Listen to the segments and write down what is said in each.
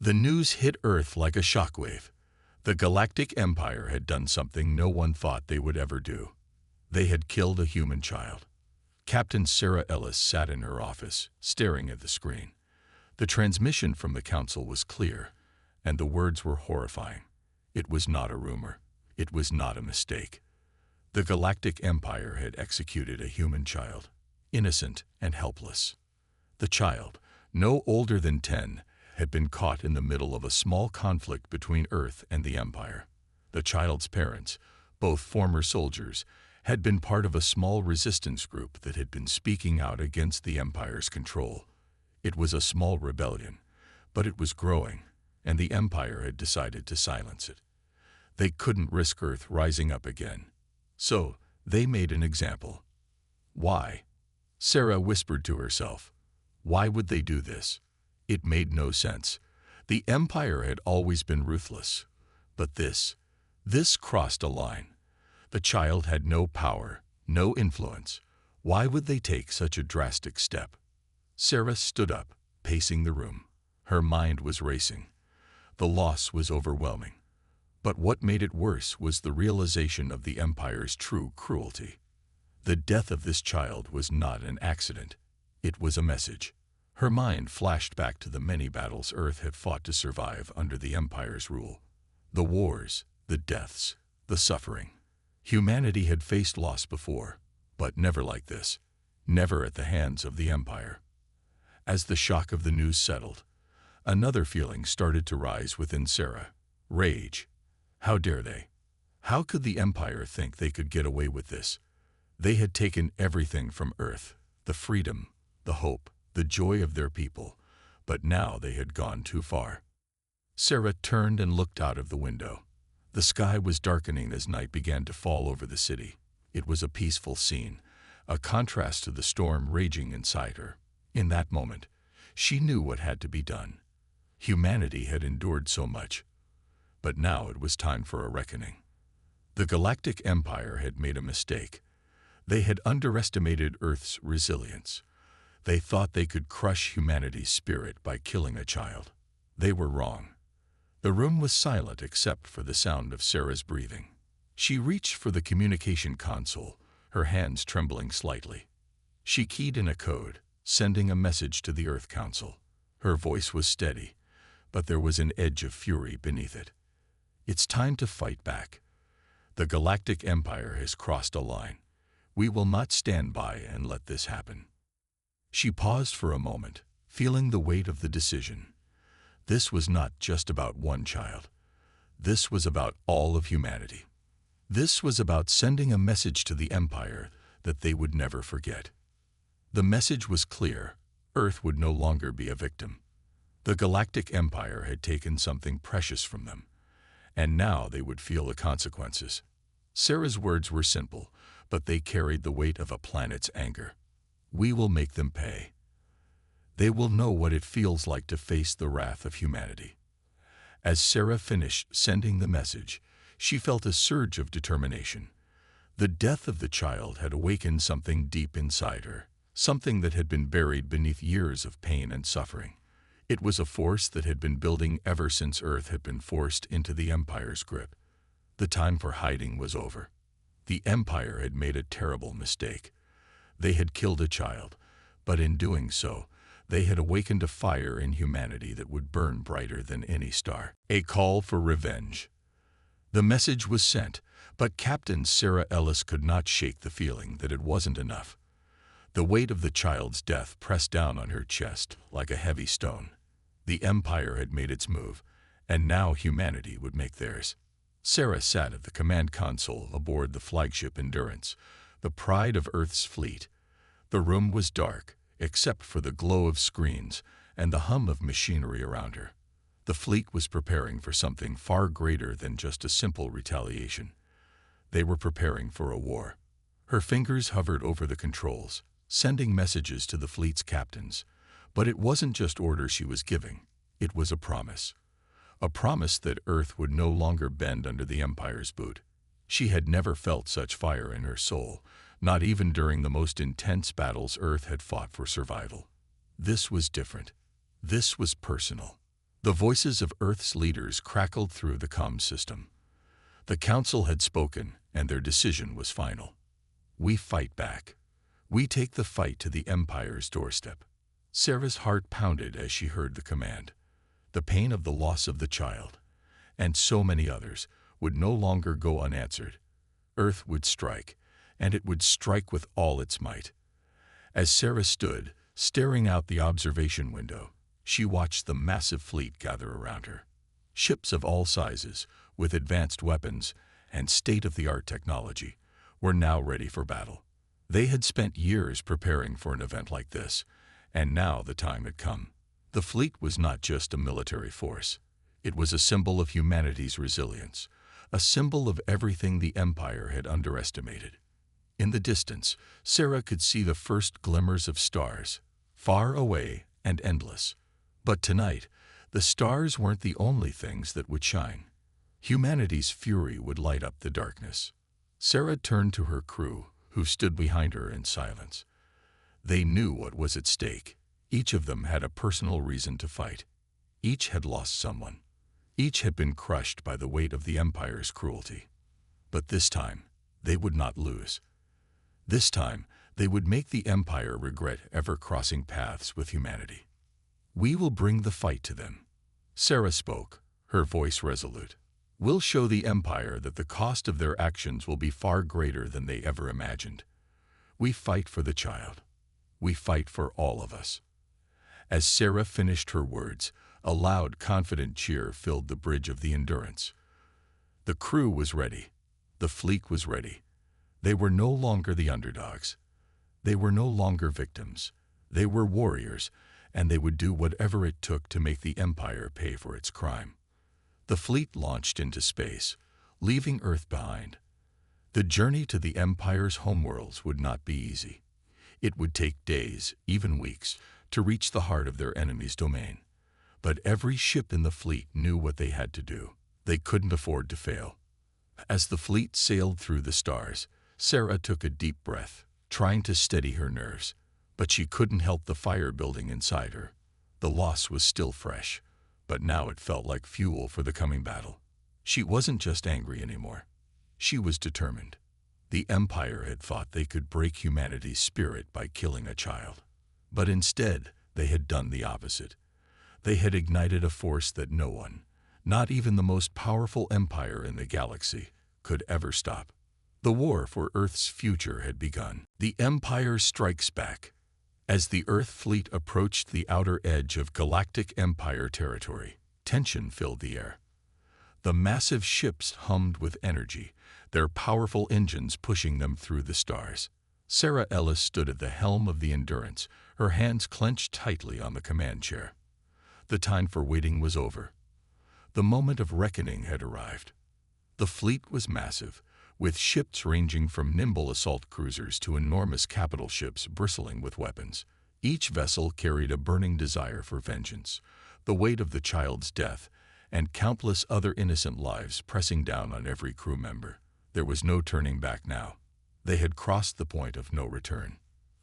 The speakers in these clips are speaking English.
The news hit Earth like a shockwave. The Galactic Empire had done something no one thought they would ever do. They had killed a human child. Captain Sarah Ellis sat in her office, staring at the screen. The transmission from the council was clear, and the words were horrifying. It was not a rumor. It was not a mistake. The Galactic Empire had executed a human child, innocent and helpless. The child, no older than 10, had been caught in the middle of a small conflict between Earth and the Empire. The child's parents, both former soldiers, had been part of a small resistance group that had been speaking out against the Empire's control. It was a small rebellion, but it was growing, and the Empire had decided to silence it. They couldn't risk Earth rising up again. So, they made an example. Why? Sarah whispered to herself. Why would they do this? It made no sense. The Empire had always been ruthless. But this crossed a line. The child had no power, no influence. Why would they take such a drastic step? Sarah stood up, pacing the room. Her mind was racing. The loss was overwhelming. But what made it worse was the realization of the Empire's true cruelty. The death of this child was not an accident. It was a message. Her mind flashed back to the many battles Earth had fought to survive under the Empire's rule. The wars, the deaths, the suffering. Humanity had faced loss before, but never like this. Never at the hands of the Empire. As the shock of the news settled, another feeling started to rise within Sarah. Rage. How dare they? How could the Empire think they could get away with this? They had taken everything from Earth, the freedom, the hope, the joy of their people, but now they had gone too far. Sarah turned and looked out of the window. The sky was darkening as night began to fall over the city. It was a peaceful scene, a contrast to the storm raging inside her. In that moment, she knew what had to be done. Humanity had endured so much, but now it was time for a reckoning. The Galactic Empire had made a mistake. They had underestimated Earth's resilience. They thought they could crush humanity's spirit by killing a child. They were wrong. The room was silent except for the sound of Sarah's breathing. She reached for the communication console, her hands trembling slightly. She keyed in a code, sending a message to the Earth Council. Her voice was steady, but there was an edge of fury beneath it. It's time to fight back. The Galactic Empire has crossed a line. We will not stand by and let this happen. She paused for a moment, feeling the weight of the decision. This was not just about one child. This was about all of humanity. This was about sending a message to the Empire that they would never forget. The message was clear. Earth would no longer be a victim. The Galactic Empire had taken something precious from them, and now they would feel the consequences. Sarah's words were simple, but they carried the weight of a planet's anger. We will make them pay. They will know what it feels like to face the wrath of humanity. As Sarah finished sending the message, she felt a surge of determination. The death of the child had awakened something deep inside her, something that had been buried beneath years of pain and suffering. It was a force that had been building ever since Earth had been forced into the Empire's grip. The time for hiding was over. The Empire had made a terrible mistake. They had killed a child, but in doing so, they had awakened a fire in humanity that would burn brighter than any star. A call for revenge. The message was sent, but Captain Sarah Ellis could not shake the feeling that it wasn't enough. The weight of the child's death pressed down on her chest like a heavy stone. The Empire had made its move, and now humanity would make theirs. Sarah sat at the command console aboard the flagship Endurance, the pride of Earth's fleet. The room was dark, except for the glow of screens and the hum of machinery around her. The fleet was preparing for something far greater than just a simple retaliation. They were preparing for a war. Her fingers hovered over the controls, sending messages to the fleet's captains. But it wasn't just orders she was giving. It was a promise. A promise that Earth would no longer bend under the Empire's boot. She had never felt such fire in her soul, not even during the most intense battles Earth had fought for survival. This was different. This was personal. The voices of Earth's leaders crackled through the comm system. The Council had spoken, and their decision was final. We fight back. We take the fight to the Empire's doorstep. Sarah's heart pounded as she heard the command. The pain of the loss of the child, and so many others, would no longer go unanswered. Earth would strike, and it would strike with all its might. As Sarah stood, staring out the observation window, she watched the massive fleet gather around her. Ships of all sizes, with advanced weapons and state-of-the-art technology, were now ready for battle. They had spent years preparing for an event like this, and now the time had come. The fleet was not just a military force. It was a symbol of humanity's resilience, a symbol of everything the Empire had underestimated. In the distance, Sarah could see the first glimmers of stars, far away and endless. But tonight, the stars weren't the only things that would shine. Humanity's fury would light up the darkness. Sarah turned to her crew, who stood behind her in silence. They knew what was at stake. Each of them had a personal reason to fight. Each had lost someone. Each had been crushed by the weight of the Empire's cruelty. But this time, they would not lose. This time, they would make the Empire regret ever crossing paths with humanity. We will bring the fight to them. Sarah spoke, her voice resolute. We'll show the Empire that the cost of their actions will be far greater than they ever imagined. We fight for the child. We fight for all of us. As Sarah finished her words, a loud, confident cheer filled the bridge of the Endurance. The crew was ready. The fleet was ready. They were no longer the underdogs. They were no longer victims. They were warriors, and they would do whatever it took to make the Empire pay for its crime. The fleet launched into space, leaving Earth behind. The journey to the Empire's homeworlds would not be easy. It would take days, even weeks, to reach the heart of their enemy's domain. But every ship in the fleet knew what they had to do. They couldn't afford to fail. As the fleet sailed through the stars, Sarah took a deep breath, trying to steady her nerves. But she couldn't help the fire building inside her. The loss was still fresh, but now it felt like fuel for the coming battle. She wasn't just angry anymore. She was determined. The Empire had thought they could break humanity's spirit by killing a child. But instead, they had done the opposite. They had ignited a force that no one, not even the most powerful empire in the galaxy, could ever stop. The war for Earth's future had begun. The Empire strikes back. As the Earth fleet approached the outer edge of Galactic Empire territory, tension filled the air. The massive ships hummed with energy, their powerful engines pushing them through the stars. Sarah Ellis stood at the helm of the Endurance, her hands clenched tightly on the command chair. The time for waiting was over. The moment of reckoning had arrived. The fleet was massive, with ships ranging from nimble assault cruisers to enormous capital ships bristling with weapons. Each vessel carried a burning desire for vengeance, the weight of the child's death, and countless other innocent lives pressing down on every crew member. There was no turning back now. They had crossed the point of no return.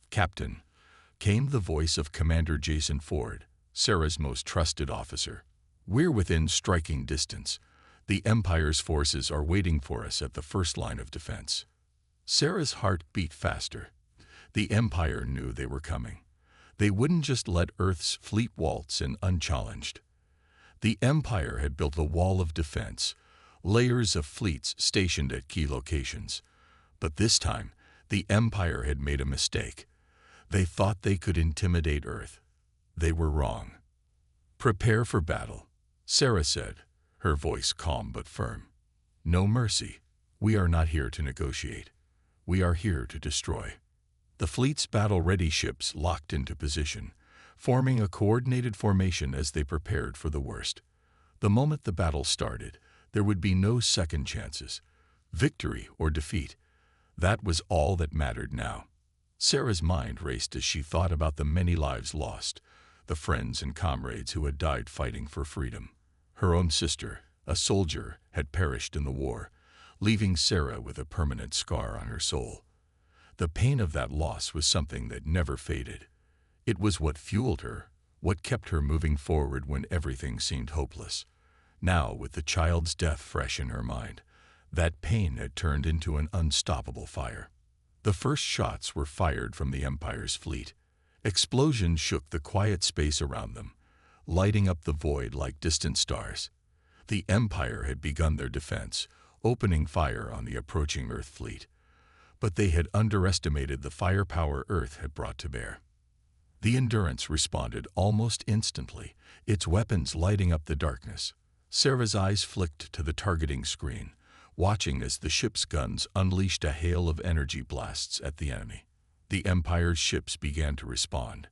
"Captain," came the voice of Commander Jason Ford, Sarah's most trusted officer. "We're within striking distance. The Empire's forces are waiting for us at the first line of defense." Sarah's heart beat faster. The Empire knew they were coming. They wouldn't just let Earth's fleet waltz in unchallenged. The Empire had built a wall of defense, layers of fleets stationed at key locations. But this time, the Empire had made a mistake. They thought they could intimidate Earth. They were wrong. "Prepare for battle," Sarah said, her voice calm but firm. "No mercy. We are not here to negotiate. We are here to destroy." The fleet's battle-ready ships locked into position, forming a coordinated formation as they prepared for the worst. The moment the battle started, there would be no second chances. Victory or defeat, that was all that mattered now. Sarah's mind raced as she thought about the many lives lost, the friends and comrades who had died fighting for freedom. Her own sister, a soldier, had perished in the war, leaving Sarah with a permanent scar on her soul. The pain of that loss was something that never faded. It was what fueled her, What kept her moving forward when everything seemed hopeless? Now, with the child's death fresh in her mind, that pain had turned into an unstoppable fire. The first shots were fired from the Empire's fleet. Explosions shook the quiet space around them, lighting up the void like distant stars. The Empire had begun their defense, opening fire on the approaching Earth fleet. But they had underestimated the firepower Earth had brought to bear. The Endurance responded almost instantly, its weapons lighting up the darkness. Sarah's eyes flicked to the targeting screen, watching as the ship's guns unleashed a hail of energy blasts at the enemy. The Empire's ships began to respond,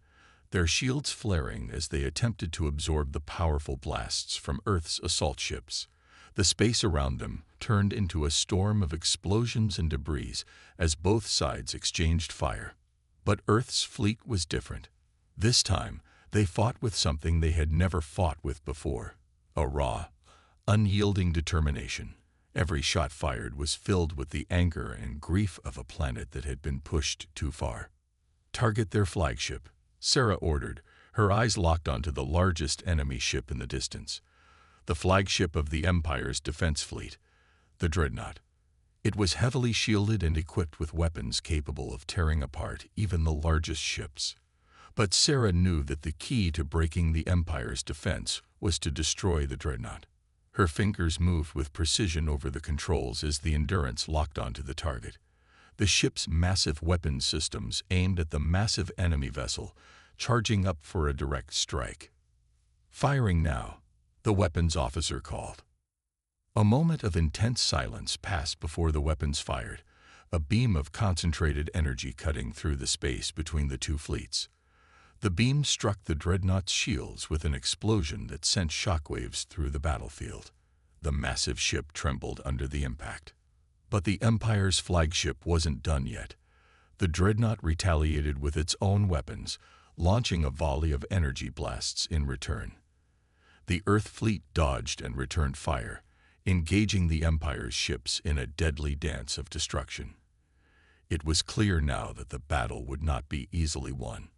their shields flaring as they attempted to absorb the powerful blasts from Earth's assault ships. The space around them turned into a storm of explosions and debris as both sides exchanged fire. But Earth's fleet was different. This time, they fought with something they had never fought with before: a raw, unyielding determination. Every shot fired was filled with the anger and grief of a planet that had been pushed too far. "Target their flagship," Sarah ordered, her eyes locked onto the largest enemy ship in the distance. The flagship of the Empire's defense fleet, the dreadnought. It was heavily shielded and equipped with weapons capable of tearing apart even the largest ships. But Sarah knew that the key to breaking the Empire's defense was to destroy the dreadnought. Her fingers moved with precision over the controls as the Endurance locked onto the target. The ship's massive weapons systems aimed at the massive enemy vessel, charging up for a direct strike. "Firing now," the weapons officer called. A moment of intense silence passed before the weapons fired, a beam of concentrated energy cutting through the space between the two fleets. The beam struck the dreadnought's shields with an explosion that sent shockwaves through the battlefield. The massive ship trembled under the impact. But the Empire's flagship wasn't done yet. The dreadnought retaliated with its own weapons, launching a volley of energy blasts in return. The Earth fleet dodged and returned fire, engaging the Empire's ships in a deadly dance of destruction. It was clear now that the battle would not be easily won,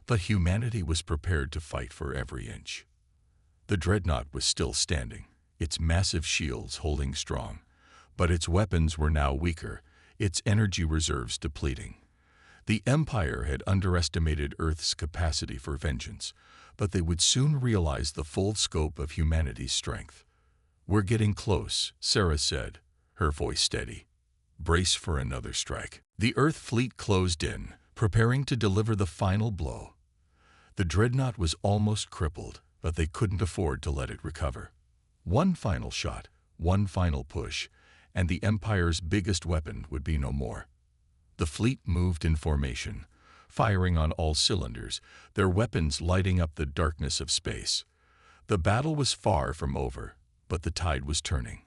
but humanity was prepared to fight for every inch. The dreadnought was still standing, its massive shields holding strong, but its weapons were now weaker, its energy reserves depleting. The Empire had underestimated Earth's capacity for vengeance, but they would soon realize the full scope of humanity's strength. "We're getting close," Sarah said, her voice steady. "Brace for another strike." The Earth fleet closed in, preparing to deliver the final blow. The dreadnought was almost crippled, but they couldn't afford to let it recover. One final shot, one final push, and the Empire's biggest weapon would be no more. The fleet moved in formation, firing on all cylinders, their weapons lighting up the darkness of space. The battle was far from over, but the tide was turning.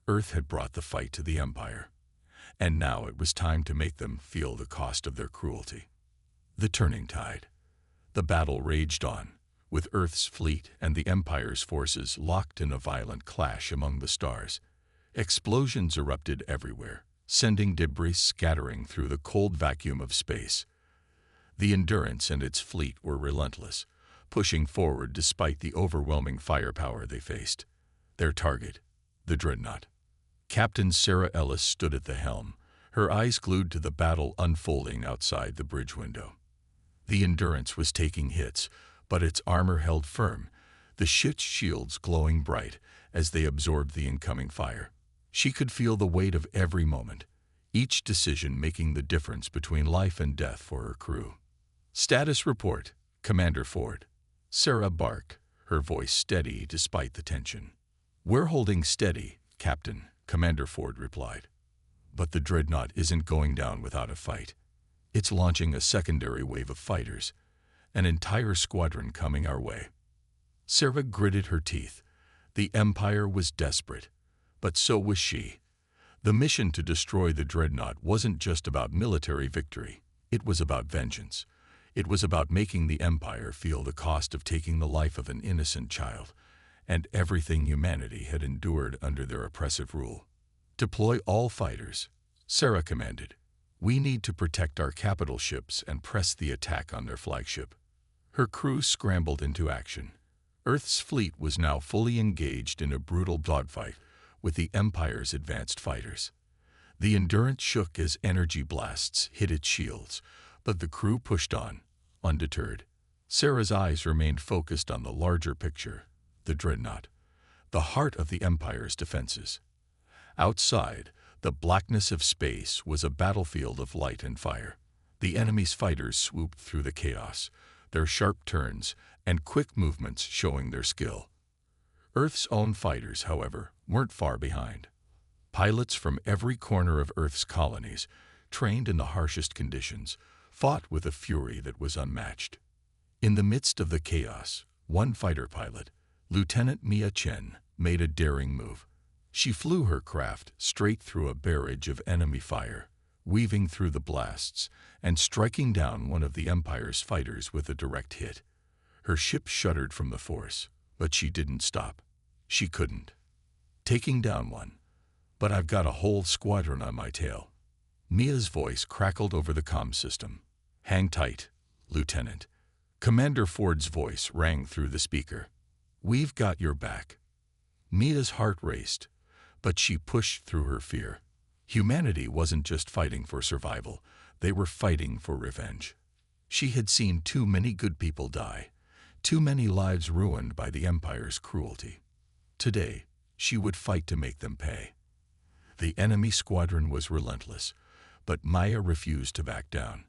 Earth had brought the fight to the Empire, and now it was time to make them feel the cost of their cruelty. The turning tide. The battle raged on, with Earth's fleet and the Empire's forces locked in a violent clash among the stars. Explosions erupted everywhere, sending debris scattering through the cold vacuum of space. The Endurance and its fleet were relentless, pushing forward despite the overwhelming firepower they faced. Their target, the dreadnought. Captain Sarah Ellis stood at the helm, her eyes glued to the battle unfolding outside the bridge window. The Endurance was taking hits, but its armor held firm, the ship's shields glowing bright as they absorbed the incoming fire. She could feel the weight of every moment, each decision making the difference between life and death for her crew. "Status report, Commander Ford," Sarah barked, her voice steady despite the tension. "We're holding steady, Captain," Commander Ford replied. "But the dreadnought isn't going down without a fight. It's launching a secondary wave of fighters, an entire squadron coming our way." Sarah gritted her teeth. The Empire was desperate, but so was she. The mission to destroy the dreadnought wasn't just about military victory. It was about vengeance. It was about making the Empire feel the cost of taking the life of an innocent child, and everything humanity had endured under their oppressive rule. "Deploy all fighters," Sarah commanded. "We need to protect our capital ships and press the attack on their flagship." Her crew scrambled into action. Earth's fleet was now fully engaged in a brutal dogfight with the Empire's advanced fighters. The Endurance shook as energy blasts hit its shields, but the crew pushed on, undeterred. Sarah's eyes remained focused on the larger picture, the dreadnought, the heart of the Empire's defenses. Outside, the blackness of space was a battlefield of light and fire. The enemy's fighters swooped through the chaos, their sharp turns and quick movements showing their skill. Earth's own fighters, however, weren't far behind. Pilots from every corner of Earth's colonies, trained in the harshest conditions, fought with a fury that was unmatched. In the midst of the chaos, one fighter pilot, Lieutenant Mia Chen, made a daring move. She flew her craft straight through a barrage of enemy fire, weaving through the blasts and striking down one of the Empire's fighters with a direct hit. Her ship shuddered from the force, but she didn't stop. She couldn't. Taking down one, but I've got a whole squadron on my tail. Mia's voice crackled over the comm system. Hang tight, Lieutenant. Commander Ford's voice rang through the speaker. We've got your back. Mia's heart raced, but she pushed through her fear. Humanity wasn't just fighting for survival, they were fighting for revenge. She had seen too many good people die, too many lives ruined by the Empire's cruelty. Today, she would fight to make them pay. The enemy squadron was relentless, but Maya refused to back down.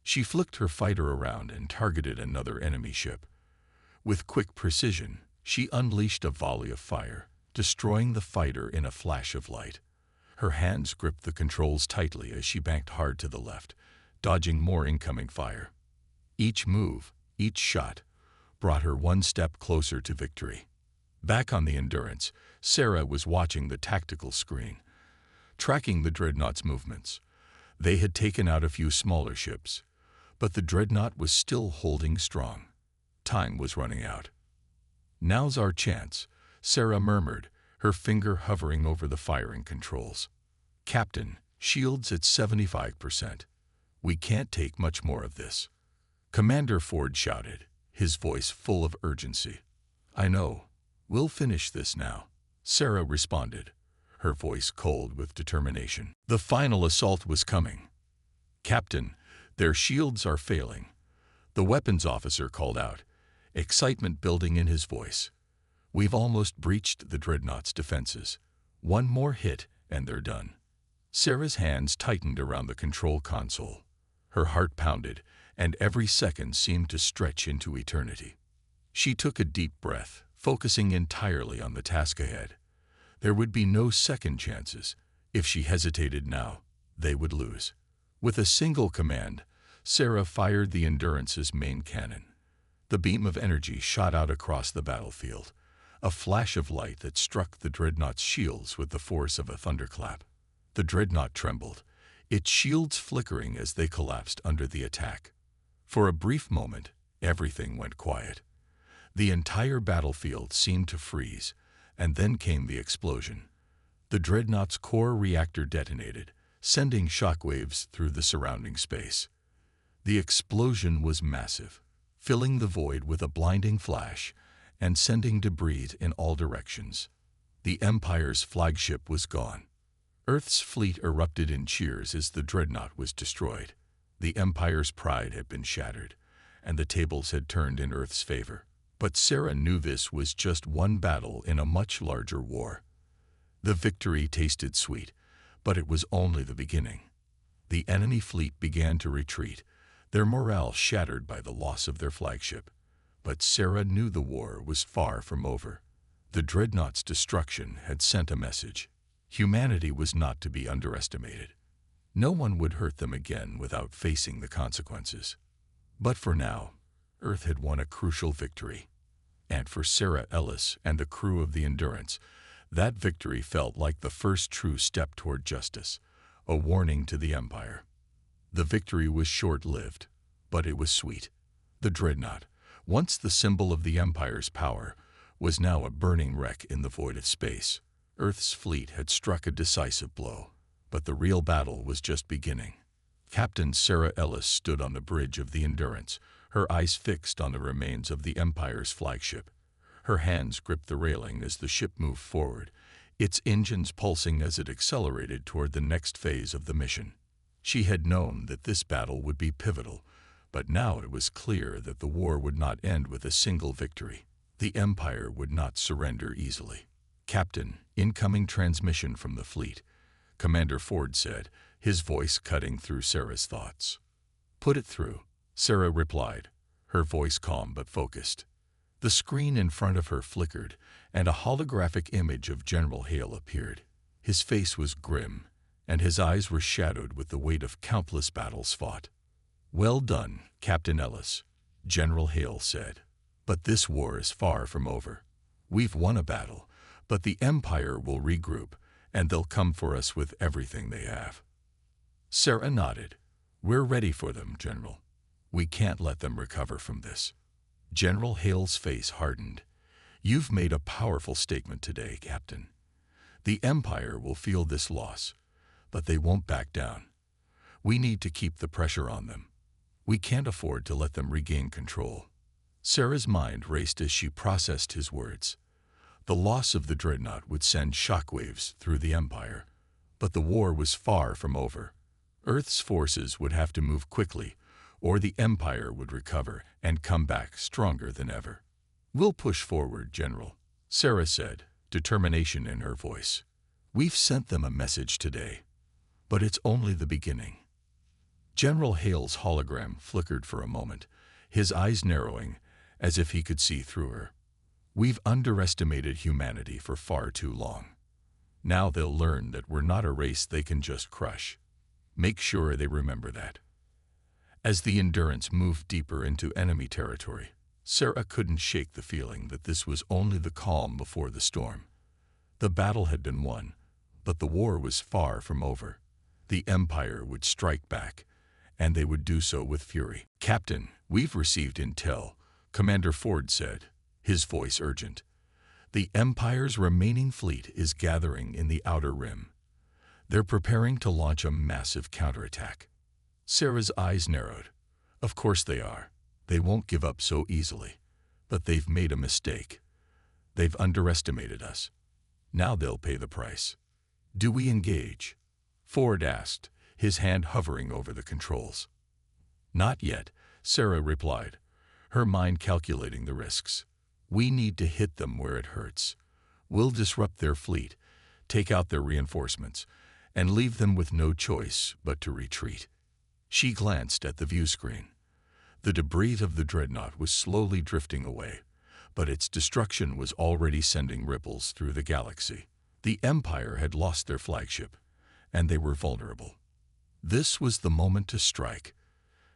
She flicked her fighter around and targeted another enemy ship. With quick precision, she unleashed a volley of fire, destroying the fighter in a flash of light. Her hands gripped the controls tightly as she banked hard to the left, dodging more incoming fire. Each move, each shot, brought her one step closer to victory. Back on the Endurance, Sarah was watching the tactical screen, tracking the dreadnought's movements. They had taken out a few smaller ships, but the dreadnought was still holding strong. Time was running out. Now's our chance, Sarah murmured, her finger hovering over the firing controls. Captain, shields at 75%. We can't take much more of this. Commander Ford shouted, his voice full of urgency. I know. We'll finish this now, Sarah responded, her voice cold with determination. The final assault was coming. Captain, their shields are failing, the weapons officer called out, excitement building in his voice. We've almost breached the dreadnought's defenses. One more hit and they're done. Sarah's hands tightened around the control console. Her heart pounded, and every second seemed to stretch into eternity. She took a deep breath, focusing entirely on the task ahead. There would be no second chances. If she hesitated now, they would lose. With a single command, Sarah fired the Endurance's main cannon. The beam of energy shot out across the battlefield, a flash of light that struck the dreadnought's shields with the force of a thunderclap. The dreadnought trembled, its shields flickering as they collapsed under the attack. For a brief moment, everything went quiet. The entire battlefield seemed to freeze, and then came the explosion. The dreadnought's core reactor detonated, sending shockwaves through the surrounding space. The explosion was massive, filling the void with a blinding flash and sending debris in all directions. The Empire's flagship was gone. Earth's fleet erupted in cheers as the dreadnought was destroyed. The Empire's pride had been shattered, and the tables had turned in Earth's favor. But Sarah knew this was just one battle in a much larger war. The victory tasted sweet, but it was only the beginning. The enemy fleet began to retreat, their morale shattered by the loss of their flagship. But Sarah knew the war was far from over. The dreadnought's destruction had sent a message. Humanity was not to be underestimated. No one would hurt them again without facing the consequences. But for now, Earth had won a crucial victory. And for Sarah Ellis and the crew of the Endurance, that victory felt like the first true step toward justice, a warning to the Empire. The victory was short-lived, but it was sweet. The dreadnought, once the symbol of the Empire's power, was now a burning wreck in the void of space. Earth's fleet had struck a decisive blow, but the real battle was just beginning. Captain Sarah Ellis stood on the bridge of the Endurance, her eyes fixed on the remains of the Empire's flagship. Her hands gripped the railing as the ship moved forward, its engines pulsing as it accelerated toward the next phase of the mission. She had known that this battle would be pivotal, but now it was clear that the war would not end with a single victory. The Empire would not surrender easily. "Captain, incoming transmission from the fleet," Commander Ford said, his voice cutting through Sarah's thoughts. "Put it through," Sarah replied, her voice calm but focused. The screen in front of her flickered, and a holographic image of General Hale appeared. His face was grim, and his eyes were shadowed with the weight of countless battles fought. "Well done, Captain Ellis," General Hale said. "But this war is far from over. We've won a battle, but the Empire will regroup, and they'll come for us with everything they have." Sarah nodded. "We're ready for them, General. We can't let them recover from this." General Hale's face hardened. "You've made a powerful statement today, Captain. The Empire will feel this loss, but they won't back down. We need to keep the pressure on them. We can't afford to let them regain control." Sarah's mind raced as she processed his words. The loss of the dreadnought would send shockwaves through the Empire, but the war was far from over. Earth's forces would have to move quickly, or the Empire would recover and come back stronger than ever. "We'll push forward, General," Sarah said, determination in her voice. "We've sent them a message today, but it's only the beginning." General Hale's hologram flickered for a moment, his eyes narrowing, as if he could see through her. "We've underestimated humanity for far too long. Now they'll learn that we're not a race they can just crush. Make sure they remember that." As the Endurance moved deeper into enemy territory, Sarah couldn't shake the feeling that this was only the calm before the storm. The battle had been won, but the war was far from over. The Empire would strike back, and they would do so with fury. "Captain, we've received intel," Commander Ford said, his voice urgent. "The Empire's remaining fleet is gathering in the Outer Rim. They're preparing to launch a massive counterattack." Sarah's eyes narrowed. "Of course they are. They won't give up so easily. But they've made a mistake. They've underestimated us. Now they'll pay the price." "Do we engage?" Ford asked, his hand hovering over the controls. "Not yet," Sarah replied, her mind calculating the risks. "We need to hit them where it hurts. We'll disrupt their fleet, take out their reinforcements, and leave them with no choice but to retreat." She glanced at the view screen. The debris of the dreadnought was slowly drifting away, but its destruction was already sending ripples through the galaxy. The Empire had lost their flagship, and they were vulnerable. This was the moment to strike,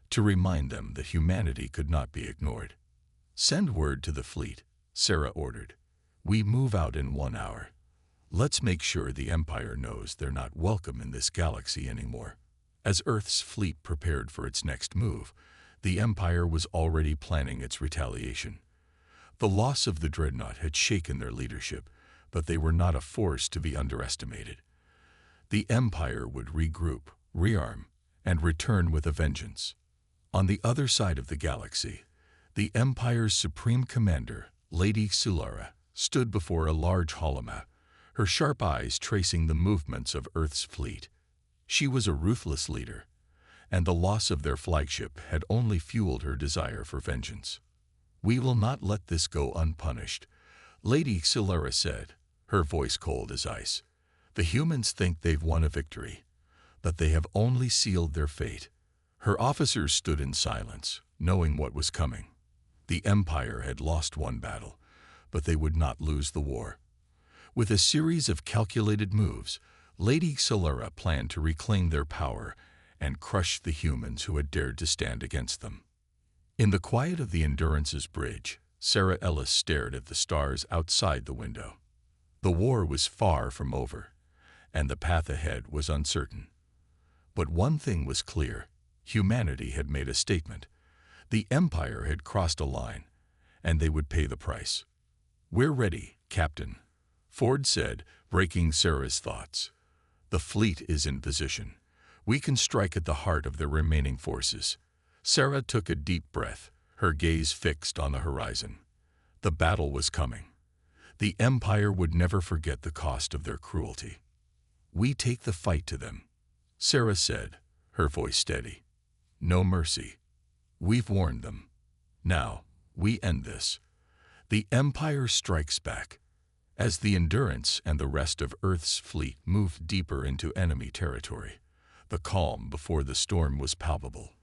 to remind them that humanity could not be ignored. "Send word to the fleet," Sarah ordered. "We move out in 1 hour. Let's make sure the Empire knows they're not welcome in this galaxy anymore." As Earth's fleet prepared for its next move, the Empire was already planning its retaliation. The loss of the dreadnought had shaken their leadership, but they were not a force to be underestimated. The Empire would regroup, rearm, and return with a vengeance. On the other side of the galaxy, the Empire's supreme commander, Lady Sulara, stood before a large holomap, her sharp eyes tracing the movements of Earth's fleet. She was a ruthless leader, and the loss of their flagship had only fueled her desire for vengeance. "We will not let this go unpunished," Lady Sulara said, her voice cold as ice. "The humans think they've won a victory, but they have only sealed their fate." Her officers stood in silence, knowing what was coming. The Empire had lost one battle, but they would not lose the war. With a series of calculated moves, Lady Sulara planned to reclaim their power and crush the humans who had dared to stand against them. In the quiet of the Endurance's bridge, Sarah Ellis stared at the stars outside the window. The war was far from over, and the path ahead was uncertain. But one thing was clear: humanity had made a statement. The Empire had crossed a line, and they would pay the price. "We're ready, Captain," Ford said, breaking Sarah's thoughts. "The fleet is in position. We can strike at the heart of the remaining forces." Sarah took a deep breath, her gaze fixed on the horizon. The battle was coming. The Empire would never forget the cost of their cruelty. "We take the fight to them," Sarah said, her voice steady. "No mercy. We've warned them. Now, we end this." The Empire strikes back. As the Endurance and the rest of Earth's fleet moved deeper into enemy territory, the calm before the storm was palpable.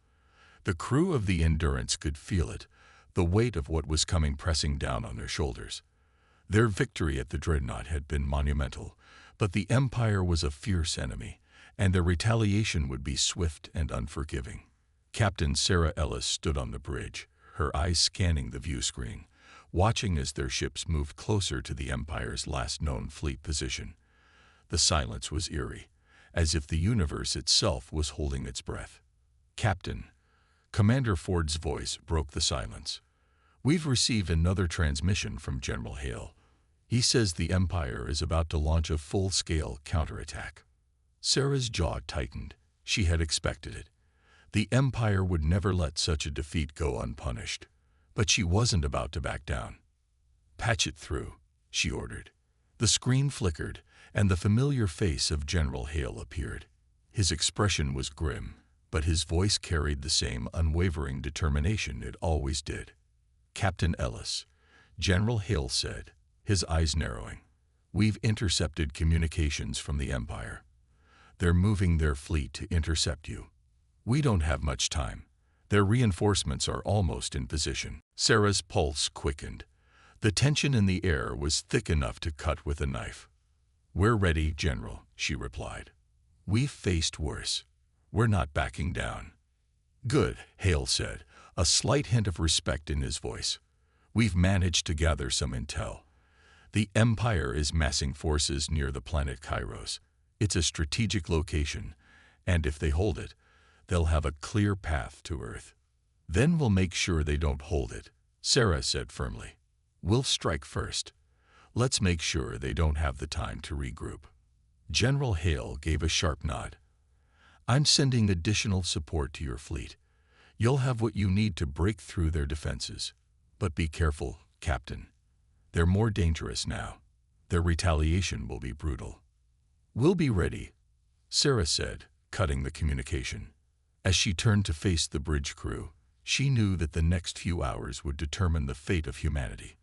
The crew of the Endurance could feel it, the weight of what was coming pressing down on their shoulders. Their victory at the dreadnought had been monumental, but the Empire was a fierce enemy, and their retaliation would be swift and unforgiving. Captain Sarah Ellis stood on the bridge, her eyes scanning the view screen, watching as their ships moved closer to the Empire's last known fleet position. The silence was eerie, as if the universe itself was holding its breath. "Captain," Commander Ford's voice broke the silence. "We've received another transmission from General Hale. He says the Empire is about to launch a full-scale counterattack." Sarah's jaw tightened. She had expected it. The Empire would never let such a defeat go unpunished. But she wasn't about to back down. "Patch it through," she ordered. The screen flickered, and the familiar face of General Hale appeared. His expression was grim, but his voice carried the same unwavering determination it always did. "Captain Ellis," General Hale said, his eyes narrowing, "we've intercepted communications from the Empire. They're moving their fleet to intercept you. We don't have much time. Their reinforcements are almost in position." Sarah's pulse quickened. The tension in the air was thick enough to cut with a knife. "We're ready, General," she replied. "We've faced worse. We're not backing down." "Good," Hale said, a slight hint of respect in his voice. "We've managed to gather some intel. The Empire is massing forces near the planet Kairos. It's a strategic location, and if they hold it, they'll have a clear path to Earth. Then we'll make sure they don't hold it," Sarah said firmly. "We'll strike first. Let's make sure they don't have the time to regroup." General Hale gave a sharp nod. "I'm sending additional support to your fleet. You'll have what you need to break through their defenses. But be careful, Captain. They're more dangerous now. Their retaliation will be brutal." "We'll be ready," Sarah said, cutting the communication. As she turned to face the bridge crew, she knew that the next few hours would determine the fate of humanity.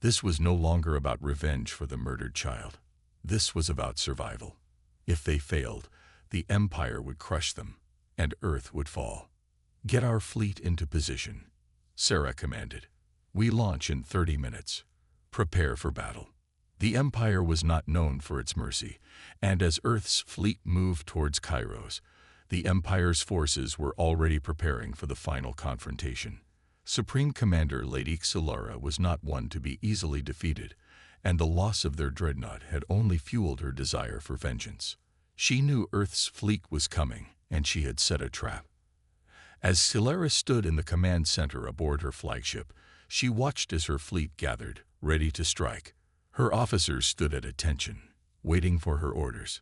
This was no longer about revenge for the murdered child. This was about survival. If they failed, the Empire would crush them, and Earth would fall. "Get our fleet into position," Sarah commanded. "We launch in 30 minutes. Prepare for battle." The Empire was not known for its mercy, and as Earth's fleet moved towards Kairos, the Empire's forces were already preparing for the final confrontation. Supreme Commander Lady Xelara was not one to be easily defeated, and the loss of their dreadnought had only fueled her desire for vengeance. She knew Earth's fleet was coming, and she had set a trap. As Xelara stood in the command center aboard her flagship, she watched as her fleet gathered, ready to strike. Her officers stood at attention, waiting for her orders.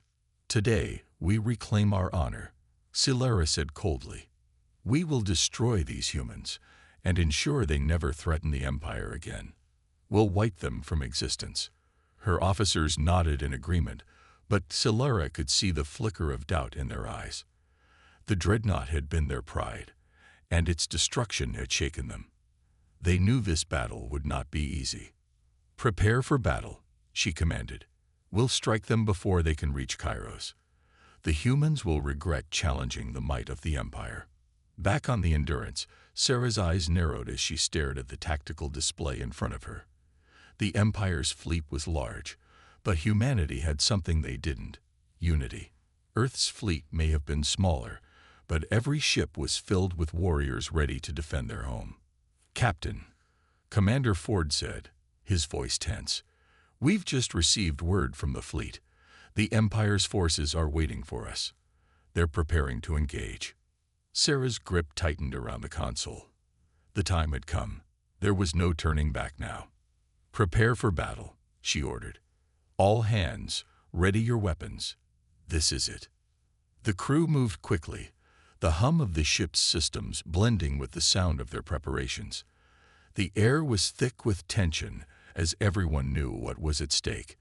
"Today, we reclaim our honor," Xelara said coldly. "We will destroy these humans and ensure they never threaten the Empire again. We'll wipe them from existence." Her officers nodded in agreement, but Xelara could see the flicker of doubt in their eyes. The dreadnought had been their pride, and its destruction had shaken them. They knew this battle would not be easy. "Prepare for battle," she commanded. "We'll strike them before they can reach Kairos. The humans will regret challenging the might of the Empire." Back on the Endurance, Sarah's eyes narrowed as she stared at the tactical display in front of her. The Empire's fleet was large, but humanity had something they didn't: unity. Earth's fleet may have been smaller, but every ship was filled with warriors ready to defend their home. "Captain," Commander Ford said, his voice tense, "we've just received word from the fleet. The Empire's forces are waiting for us. They're preparing to engage." Sarah's grip tightened around the console. The time had come. There was no turning back now. "Prepare for battle," she ordered. "All hands, ready your weapons. This is it." The crew moved quickly. the hum of the ship's systems blending with the sound of their preparations. The air was thick with tension, as everyone knew what was at stake.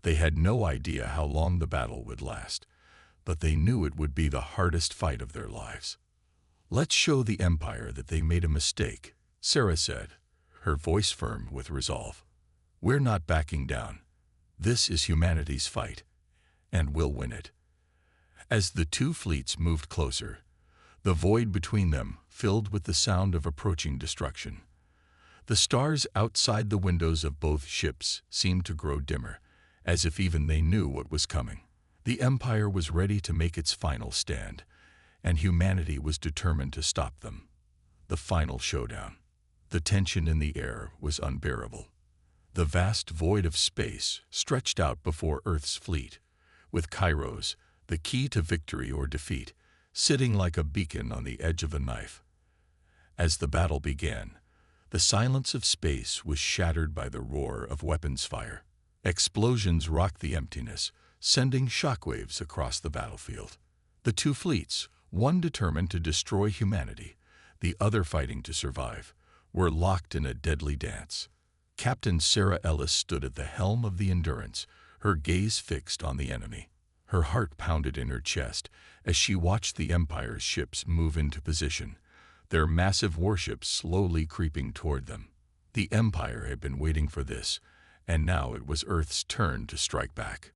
They had no idea how long the battle would last, but they knew it would be the hardest fight of their lives. "Let's show the Empire that they made a mistake," Sarah said, her voice firm with resolve. "We're not backing down. This is humanity's fight, and we'll win it." As the two fleets moved closer, the void between them filled with the sound of approaching destruction. The stars outside the windows of both ships seemed to grow dimmer, as if even they knew what was coming. The Empire was ready to make its final stand, and humanity was determined to stop them. The final showdown. The tension in the air was unbearable. The vast void of space stretched out before Earth's fleet, with Kairos, the key to victory or defeat, sitting like a beacon on the edge of a knife. As the battle began, the silence of space was shattered by the roar of weapons fire. Explosions rocked the emptiness, sending shockwaves across the battlefield. The two fleets, one determined to destroy humanity, the other fighting to survive, were locked in a deadly dance. Captain Sarah Ellis stood at the helm of the Endurance, her gaze fixed on the enemy. Her heart pounded in her chest as she watched the Empire's ships move into position, their massive warships slowly creeping toward them. The Empire had been waiting for this, and now it was Earth's turn to strike back.